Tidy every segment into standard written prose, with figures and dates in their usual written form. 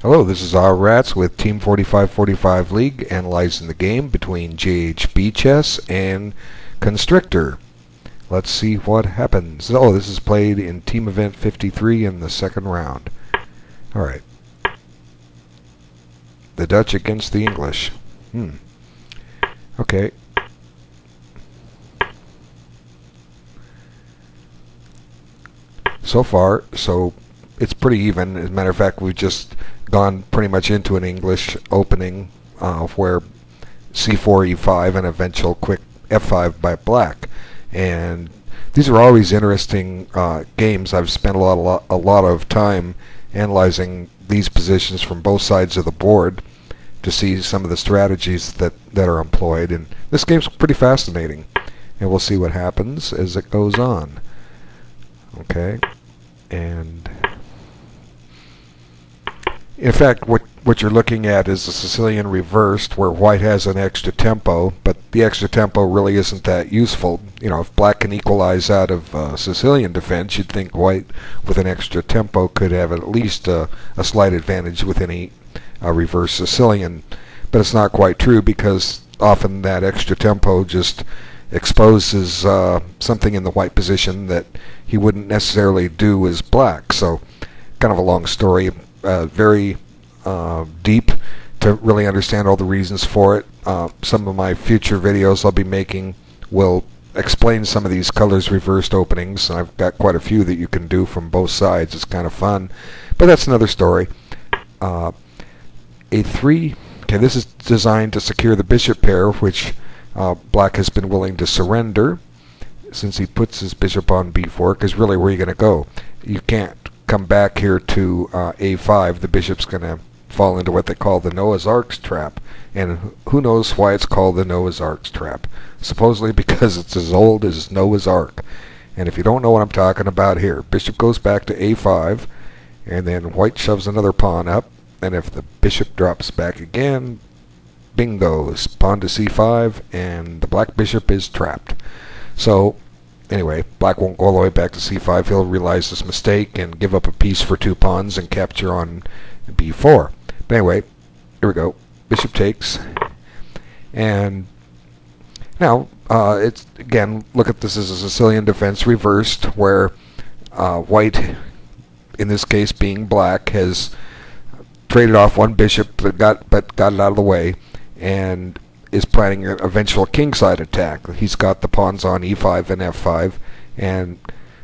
Hello, this is our Rats with Team 4545 League, analyzing the game between JHB Chess and Constrictor. Let's see what happens. Oh, this is played in Team Event 53 in the second round. Alright. The Dutch against the English. Okay. So far, it's pretty even. As a matter of fact, we've just gone pretty much into an English opening where c4, e5, and eventual quick f5 by black. And these are always interesting games. I've spent a lot of time analyzing these positions from both sides of the board to see some of the strategies that are employed. And this game's pretty fascinating. And we'll see what happens as it goes on. Okay. And in fact, what you're looking at is the Sicilian reversed, where white has an extra tempo, but the extra tempo really isn't that useful. You know, if black can equalize out of Sicilian defense, you'd think white with an extra tempo could have at least a slight advantage with any reverse Sicilian. But it's not quite true, because often that extra tempo just exposes something in the white position that he wouldn't necessarily do as black. So kind of a long story, very deep to really understand all the reasons for it. Some of my future videos I'll be making will explain some of these colors reversed openings. I've got quite a few that you can do from both sides. It's kind of fun, but that's another story. A3, okay, this is designed to secure the bishop pair, which black has been willing to surrender since he puts his bishop on b4, because really, where are you going to go? You can't come back here to a5. The bishop's going to fall into what they call the Noah's Ark's trap. And who knows why it's called the Noah's Ark's trap? Supposedly because it's as old as Noah's Ark. And if you don't know what I'm talking about here, bishop goes back to a5, and then white shoves another pawn up, and if the bishop drops back again, bingo, pawn to c5, and the black bishop is trapped. So anyway, black won't go all the way back to c5. He'll realize his mistake and give up a piece for 2 pawns and capture on b4. But anyway, here we go. Bishop takes. And now, it's again, look at this as a Sicilian defense reversed, where white, in this case being black, has traded off one bishop but got it out of the way, and is planning an eventual kingside attack. He's got the pawns on e5 and f5, and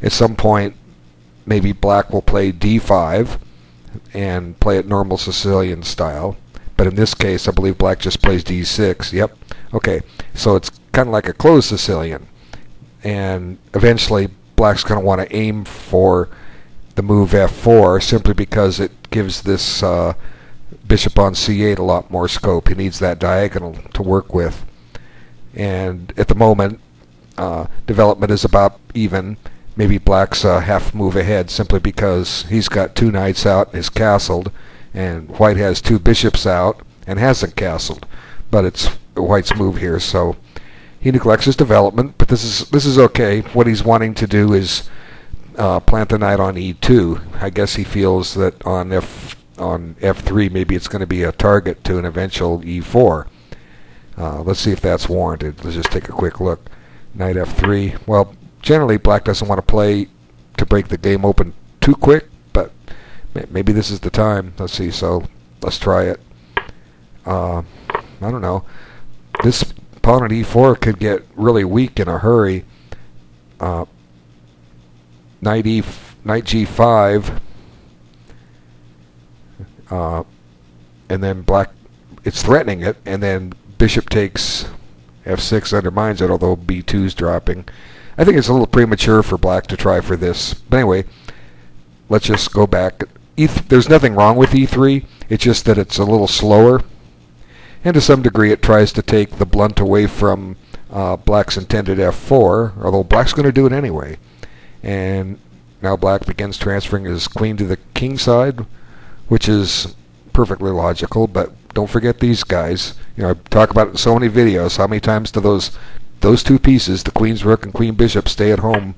at some point maybe black will play d5 and play it normal Sicilian style, but in this case I believe black just plays d6. Yep. Okay, so it's kind of like a closed Sicilian, and eventually black's going to want to aim for the move f4, simply because it gives this bishop on c8 a lot more scope. He needs that diagonal to work with. And at the moment, development is about even. Maybe black's half move ahead, simply because he's got 2 knights out and is castled, and white has 2 bishops out and hasn't castled. But it's white's move here, so he neglects his development. But this is okay. What he's wanting to do is plant the knight on e2. I guess he feels that on f3 maybe it's going to be a target to an eventual e4. Let's see if that's warranted. Let's just take a quick look. Knight f3. Well, generally black doesn't want to play to break the game open too quick, but maybe this is the time. Let's see. So let's try it. I don't know. This pawn at e4 could get really weak in a hurry. Knight g5. And then black, it's threatening it, and then bishop takes f6 undermines it, although b2's dropping. I think it's a little premature for black to try for this. But anyway, let's just go back. There's nothing wrong with e3, it's just that it's a little slower, and to some degree it tries to take the blunt away from black's intended f4, although black's going to do it anyway. And now black begins transferring his queen to the king side, which is perfectly logical, but don't forget these guys. You know, I talk about it in so many videos. How many times do those 2 pieces, the queen's rook and queen bishop, stay at home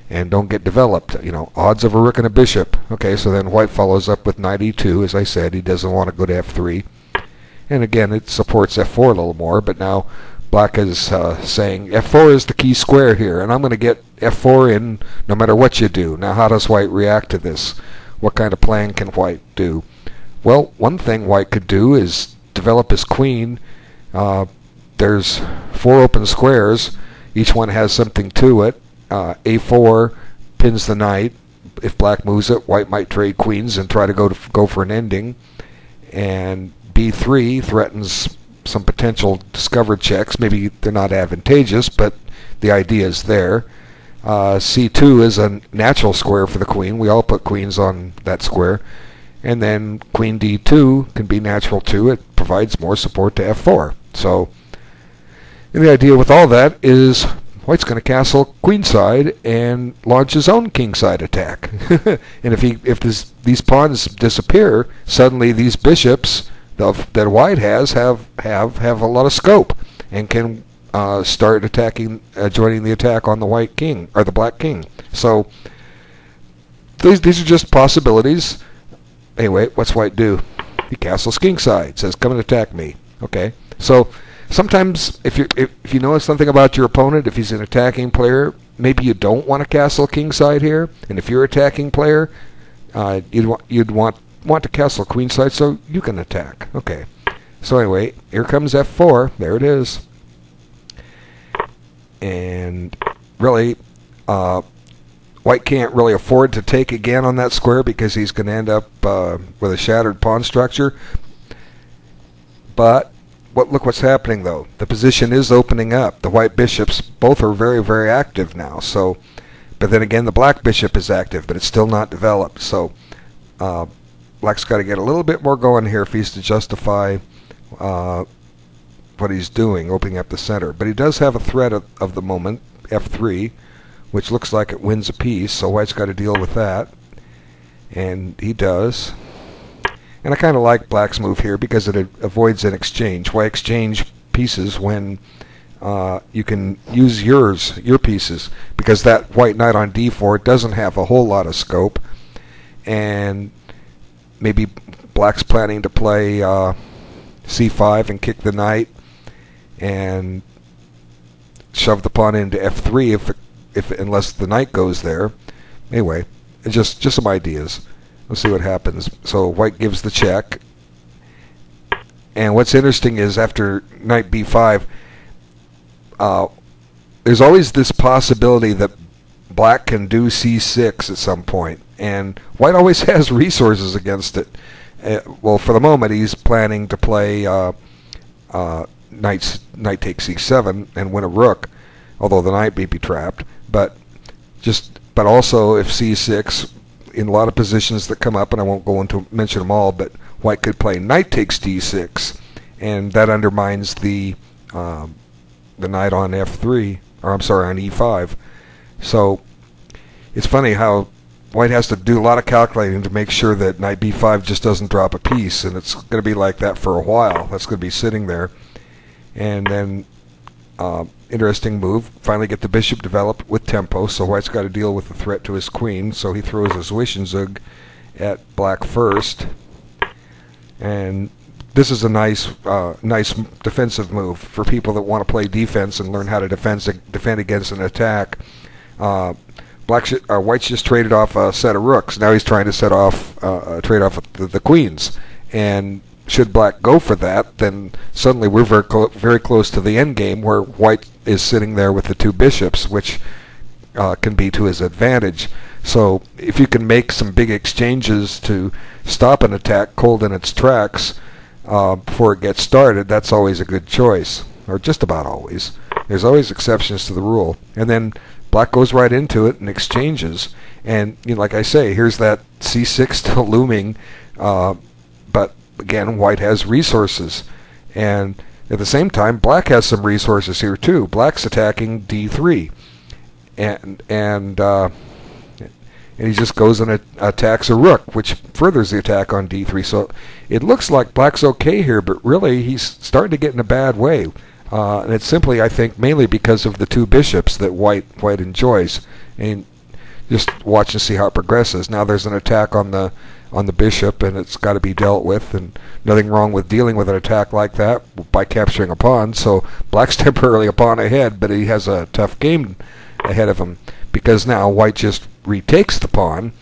and don't get developed. You know, odds of a rook and a bishop. Okay, so then white follows up with knight e2. As I said, he doesn't want to go to f3. And again, it supports f4 a little more, but now black is saying f4 is the key square here, and I'm going to get f4 in no matter what you do. Now, how does white react to this? What kind of plan can white do? Well, one thing white could do is develop his queen. There's 4 open squares. Each one has something to it. a4 pins the knight. If black moves it, white might trade queens and try to go for an ending. And b3 threatens some potential discovered checks. Maybe they're not advantageous, but the idea is there. c2 is a natural square for the queen. We all put queens on that square. And then queen d2 can be natural too. It provides more support to f4. So the idea with all that is white's going to castle queenside and launch his own kingside attack. And if these pawns disappear, suddenly these bishops that white has have a lot of scope and can start attacking, joining the attack on the white king or the black king. So these are just possibilities. Anyway, what's white do? He castles kingside. Says, "Come and attack me." Okay. So sometimes, if you know something about your opponent, if he's an attacking player, maybe you don't want to castle kingside here. And if you're an attacking player, you'd want to castle queenside so you can attack. Okay. So anyway, here comes f4. There it is. And really, white can't really afford to take again on that square because he's going to end up with a shattered pawn structure. But look what's happening though. The position is opening up. The white bishops both are very, very active now. So, but then again, the black bishop is active, but it's still not developed. So black's got to get a little bit more going here if he's to justify what he's doing, opening up the center. But he does have a threat of the moment, f3, which looks like it wins a piece, so white's got to deal with that. And he does. And I kind of like black's move here because it avoids an exchange. Why exchange pieces when you can use your pieces? Because that white knight on d4 doesn't have a whole lot of scope. And maybe black's planning to play c5 and kick the knight and shove the pawn into f3 unless the knight goes there. Anyway, just some ideas. Let's see what happens. So white gives the check. And what's interesting is after knight b5, there's always this possibility that black can do c6 at some point. And white always has resources against it. Well, for the moment, he's planning to play knight takes c7 and win a rook, although the knight may be trapped. But also if c6, in a lot of positions that come up, and I won't go into mention them all, but white could play knight takes d6, and that undermines the knight on f3, or I'm sorry, on e5. So it's funny how white has to do a lot of calculating to make sure that knight b5 just doesn't drop a piece, and it's going to be like that for a while. That's going to be sitting there. And then interesting move, finally get the bishop developed with tempo, so white's got to deal with the threat to his queen, so he throws his Zwischenzug at black first. And this is a nice defensive move for people that want to play defense and learn how to defend against an attack. White's just traded off a set of rooks. Now he's trying to trade off the queens. And should black go for that, then suddenly we're very close to the end game where white is sitting there with the two bishops, which can be to his advantage. So if you can make some big exchanges to stop an attack cold in its tracks before it gets started, that's always a good choice, or just about always. There's always exceptions to the rule. And then black goes right into it and exchanges. And like I say, here's that c6 still looming, but again, white has resources. And at the same time, black has some resources here too. Black's attacking d3. And he just goes and attacks a rook, which furthers the attack on d3. So it looks like black's okay here, but really he's starting to get in a bad way. And it's simply, I think, mainly because of the two bishops that white enjoys. And just watch and see how it progresses. Now there's an attack on the bishop, and it's got to be dealt with, and nothing wrong with dealing with an attack like that by capturing a pawn. So black's temporarily a pawn ahead, but he has a tough game ahead of him, because now white just retakes the pawn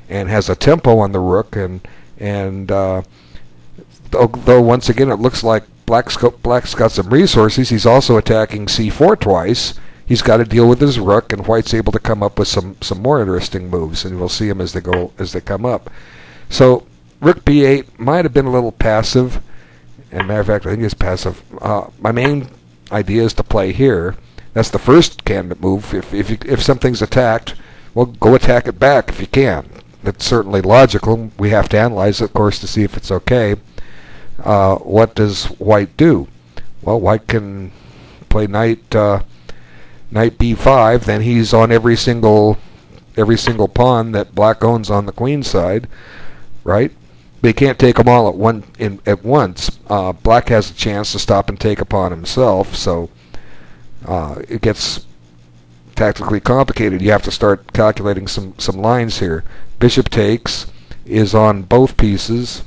and has a tempo on the rook, and though once again it looks like black's got some resources, he's also attacking c4 twice. He's got to deal with his rook, and white's able to come up with some more interesting moves, and we'll see them as they come up. So rook b8 might have been a little passive, and matter of fact, I think it's passive. My main idea is to play here. That's the first candidate move. If something's attacked, well, go attack it back if you can. That's certainly logical. We have to analyze it, of course, to see if it's okay. What does white do? Well, white can play knight b5. Then he's on every single pawn that black owns on the queen side, right? But he can't take them all at once. Black has a chance to stop and take a pawn himself, so it gets tactically complicated. You have to start calculating some lines here. Bishop takes is on both pieces,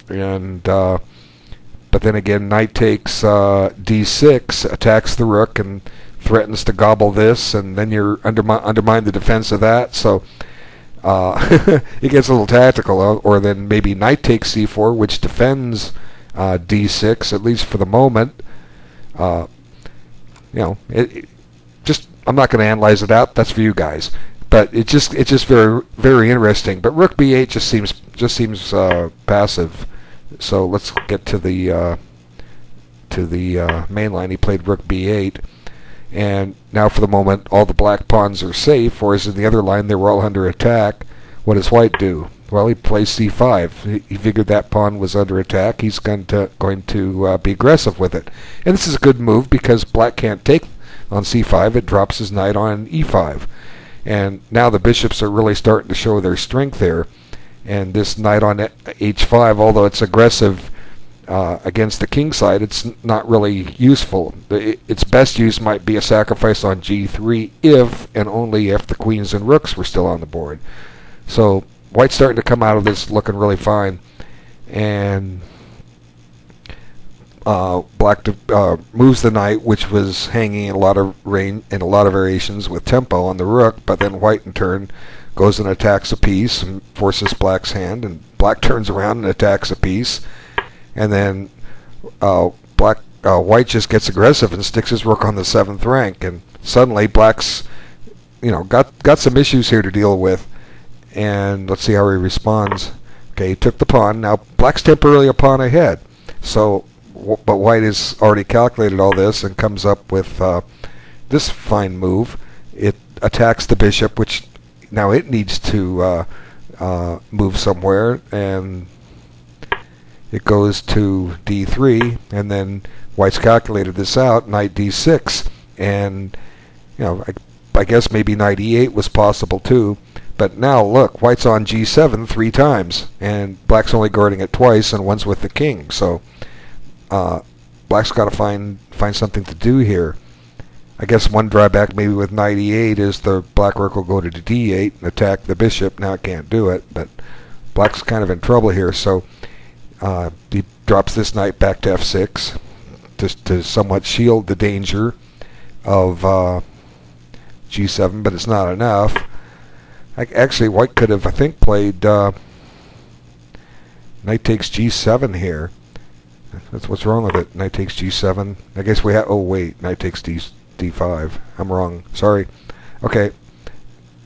and but then again, knight takes d6, attacks the rook and threatens to gobble this, and then you're undermine the defense of that. So it gets a little tactical. Or then maybe knight takes c4, which defends d6, at least for the moment. I'm not going to analyze it out. That's for you guys. But it's just very, very interesting. But rook b8 just seems passive. So let's get to the main line. He played rook b8, and now for the moment all the black pawns are safe, whereas in the other line they were all under attack. What does white do? Well, he plays c5. He figured that pawn was under attack. He's going to be aggressive with it, and this is a good move because black can't take on c5. It drops his knight on e5, and now the bishops are really starting to show their strength there. And this knight on h5, although it's aggressive against the king side, it's not really useful. Its best use might be a sacrifice on g3 if and only if the queens and rooks were still on the board. So white's starting to come out of this looking really fine, and black moves the knight, which was hanging in a lot of variations with tempo on the rook, but then white in turn goes and attacks a piece and forces black's hand, and black turns around and attacks a piece, and then white just gets aggressive and sticks his rook on the 7th rank, and suddenly black's got some issues here to deal with. And let's see how he responds. Okay, he took the pawn. Now black's temporarily a pawn ahead, so but white has already calculated all this and comes up with this fine move. It attacks the bishop, which now it needs to move somewhere, and it goes to d3, and then white's calculated this out, knight d6, and I guess maybe knight e8 was possible too. But now look, white's on g7 3 times, and black's only guarding it twice, and one's with the king. So black's got to find something to do here. I guess one drawback maybe with knight e8 is the black rook will go to d8 and attack the bishop. Now it can't do it, but black's kind of in trouble here. So he drops this knight back to f6 to somewhat shield the danger of g7, but it's not enough. Actually, white could have, I think, played knight takes g7 here. That's what's wrong with it. Knight takes g7. I guess we have. Oh wait, knight takes d5. I'm wrong. Sorry. Okay,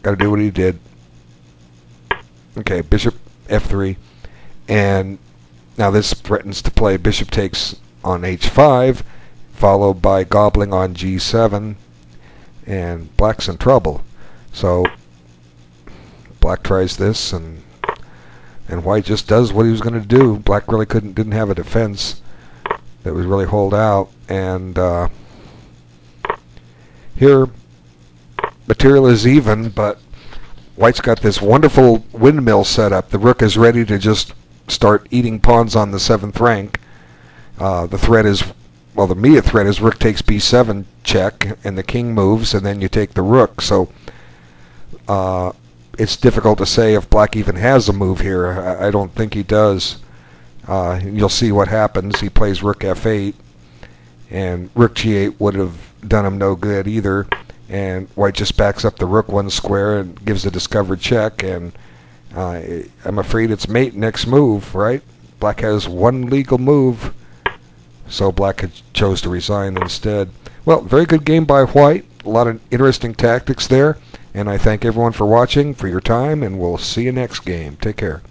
got to do what he did. Okay, bishop f3, and now this threatens to play bishop takes on h5, followed by gobbling on g7, and black's in trouble. So black tries this, and white just does what he was going to do. Black really didn't have a defense that would really hold out, and here material is even, but white's got this wonderful windmill set up. The rook is ready to just start eating pawns on the 7th rank. The threat is, well, the immediate threat is rook takes b7 check, and the king moves, and then you take the rook. So it's difficult to say if black even has a move here. I don't think he does. You'll see what happens. He plays rook f8, and rook g8 would have done him no good either. And white just backs up the rook one square and gives a discovered check. And I'm afraid it's mate next move, right? Black has one legal move, so black chose to resign instead. Well, very good game by white. A lot of interesting tactics there. And I thank everyone for watching, for your time, and we'll see you next game. Take care.